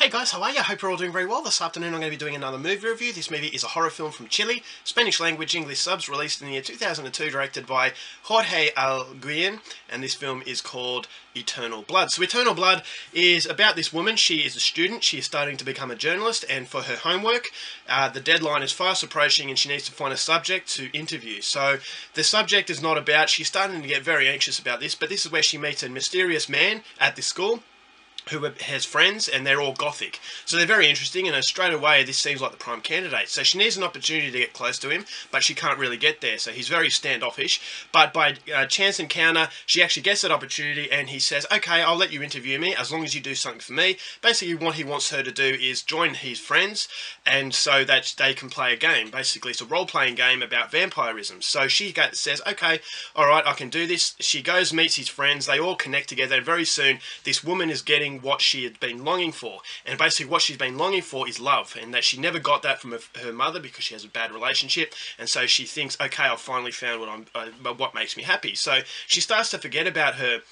Hey guys, how are you? Hope you're all doing very well. This afternoon I'm going to be doing another movie review. This movie is a horror film from Chile, Spanish language, English subs, released in the year 2002, directed by Jorge Alguien, and this film is called Eternal Blood. So Eternal Blood is about this woman. She is a student. She is starting to become a journalist, and for her homework, the deadline is fast approaching and she needs to find a subject to interview. So the subject is not about, she's starting to get very anxious about this, but this is where she meets a mysterious man at this school who has friends, and they're all gothic. So they're very interesting, and straight away this seems like the prime candidate. So she needs an opportunity to get close to him, but she can't really get there, so he's very standoffish. But by chance encounter, she actually gets that opportunity, and he says, okay, I'll let you interview me as long as you do something for me. Basically what he wants her to do is join his friends, and so that they can play a game. Basically it's a role-playing game about vampirism. So she says, okay, alright, I can do this. She goes, meets his friends, they all connect together, and very soon this woman is getting what she had been longing for, and basically what she's been longing for is love, and that she never got that from her mother because she has a bad relationship, and so she thinks, okay, I've finally found what makes me happy. So she starts to forget about her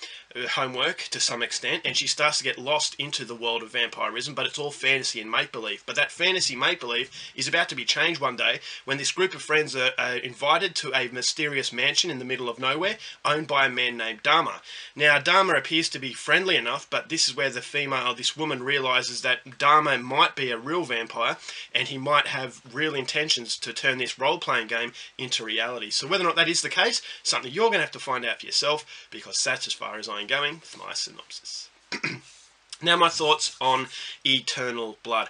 homework to some extent, and she starts to get lost into the world of vampirism, but it's all fantasy and make-believe. But that fantasy make-believe is about to be changed one day when this group of friends are invited to a mysterious mansion in the middle of nowhere owned by a man named Dharma. Now Dharma appears to be friendly enough, but this is where this woman realizes that Dharma might be a real vampire, and he might have real intentions to turn this role-playing game into reality. So whether or not that is the case, something you're going to have to find out for yourself, because that's as far as I'm going with my synopsis. Now my thoughts on Eternal Blood.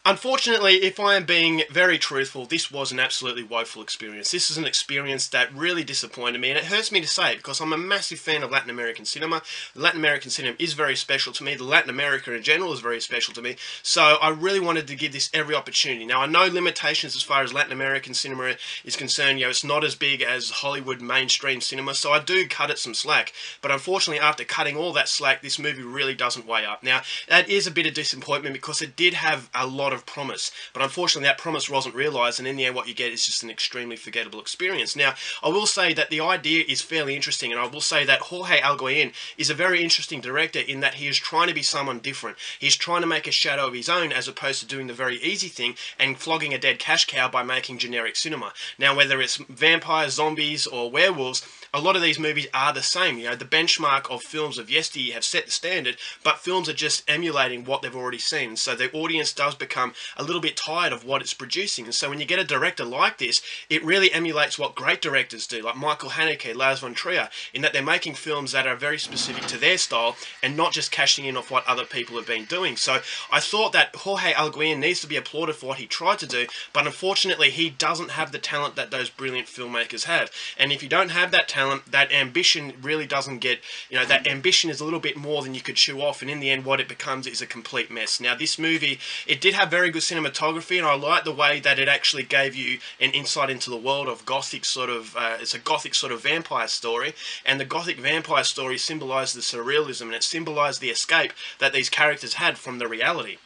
Unfortunately, if I am being very truthful, this was an absolutely woeful experience. This is an experience that really disappointed me, and it hurts me to say it because I'm a massive fan of Latin American cinema. Latin American cinema is very special to me. Latin America in general is very special to me. So I really wanted to give this every opportunity. Now I know limitations as far as Latin American cinema is concerned. You know, it's not as big as Hollywood mainstream cinema, so I do cut it some slack. But unfortunately, after cutting all that slack, this movie really doesn't weigh up. Now that is a bit of disappointment because it did have a lot of promise, but unfortunately that promise wasn't realised, and in the end what you get is just an extremely forgettable experience. Now I will say that the idea is fairly interesting, and I will say that Jorge Alguien is a very interesting director in that he is trying to be someone different. He's trying to make a shadow of his own as opposed to doing the very easy thing and flogging a dead cash cow by making generic cinema. Now whether it's vampires, zombies or werewolves, a lot of these movies are the same. You know, the benchmark of films of yesteryear have set the standard, but films are just emulating what they've already seen. So the audience does become a little bit tired of what it's producing. And so when you get a director like this, it really emulates what great directors do, like Michael Haneke, Lars von Trier, in that they're making films that are very specific to their style and not just cashing in off what other people have been doing. So I thought that Jorge Alguien needs to be applauded for what he tried to do, but unfortunately he doesn't have the talent that those brilliant filmmakers have. And if you don't have that talent, that ambition really doesn't get, you know, that ambition is a little bit more than you could chew off, and in the end what it becomes is a complete mess. Now this movie, it did have very good cinematography, and I like the way that it actually gave you an insight into the world of gothic sort of, it's a gothic sort of vampire story, and the gothic vampire story symbolised the surrealism, and it symbolised the escape that these characters had from the reality.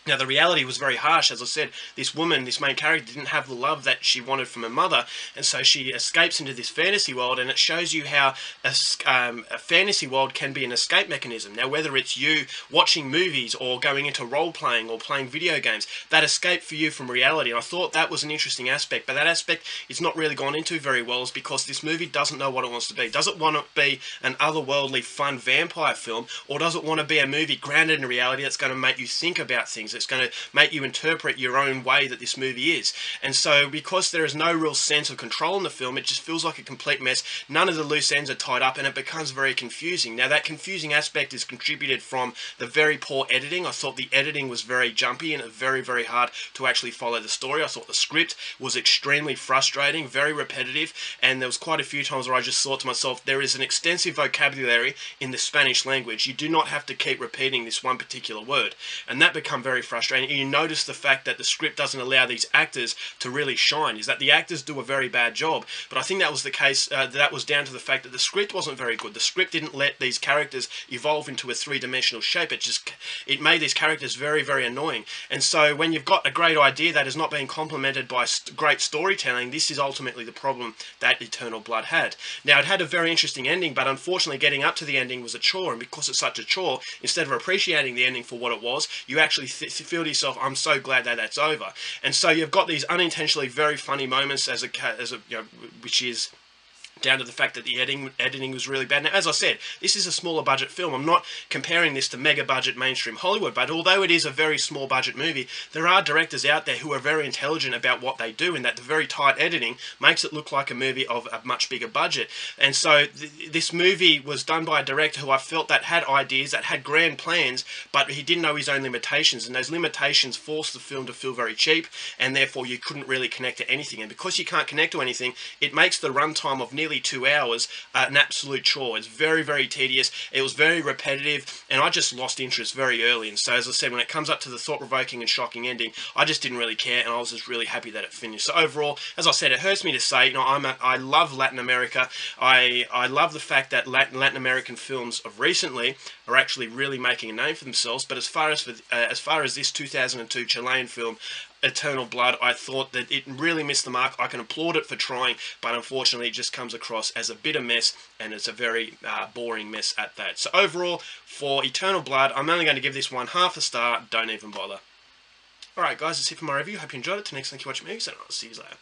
Now the reality was very harsh. As I said, this woman, this main character, didn't have the love that she wanted from her mother, and so she escapes into this fantasy world, and it shows you how a fantasy world can be an escape mechanism. Now whether it's you watching movies or going into role-playing or playing video games, that escape for you from reality, and I thought that was an interesting aspect, but that aspect is not really gone into very well, is because this movie doesn't know what it wants to be. Does it want to be an otherworldly fun vampire film, or does it want to be a movie grounded in reality that's going to make you think about things? It's going to make you interpret your own way that this movie is. And so because there is no real sense of control in the film, it just feels like a complete mess. None of the loose ends are tied up, and it becomes very confusing. Now that confusing aspect is contributed from the very poor editing. I thought the editing was very jumpy and very, very hard to actually follow the story. I thought the script was extremely frustrating, very repetitive, and there was quite a few times where I just thought to myself, there is an extensive vocabulary in the Spanish language. You do not have to keep repeating this one particular word, and that became very frustrating. And you notice the fact that the script doesn't allow these actors to really shine, is that the actors do a very bad job, but I think that was the case, that was down to the fact that the script wasn't very good. The script didn't let these characters evolve into a three-dimensional shape. It made these characters very, very annoying. And so when you've got a great idea that is not being complemented by great storytelling, this is ultimately the problem that Eternal Blood had. Now it had a very interesting ending, but unfortunately getting up to the ending was a chore, and because it's such a chore, instead of appreciating the ending for what it was, you actually feel to yourself, I'm so glad that that's over. And so you've got these unintentionally very funny moments which is down to the fact that the editing was really bad. Now, as I said, this is a smaller budget film. I'm not comparing this to mega budget mainstream Hollywood, but although it is a very small budget movie, there are directors out there who are very intelligent about what they do, and that the very tight editing makes it look like a movie of a much bigger budget. And so this movie was done by a director who I felt that had ideas, that had grand plans, but he didn't know his own limitations, and those limitations forced the film to feel very cheap, and therefore you couldn't really connect to anything. And because you can't connect to anything, it makes the runtime of nearly 2 hours an absolute chore. It's very, very tedious. It was very repetitive, and I just lost interest very early. And so, as I said, when it comes up to the thought-provoking and shocking ending, I just didn't really care, and I was just really happy that it finished. So overall, as I said, it hurts me to say, I love Latin America. I love the fact that Latin American films of recently are actually really making a name for themselves. But as far as this 2002 Chilean film, Eternal Blood, I thought that it really missed the mark. I can applaud it for trying, but unfortunately it just comes across as a bitter mess, and it's a very boring mess at that. So overall, for Eternal Blood, I'm only going to give this one half a star. Don't even bother. Alright guys, that's it for my review. Hope you enjoyed it. Till next time, keep watching movies, and I'll see you later.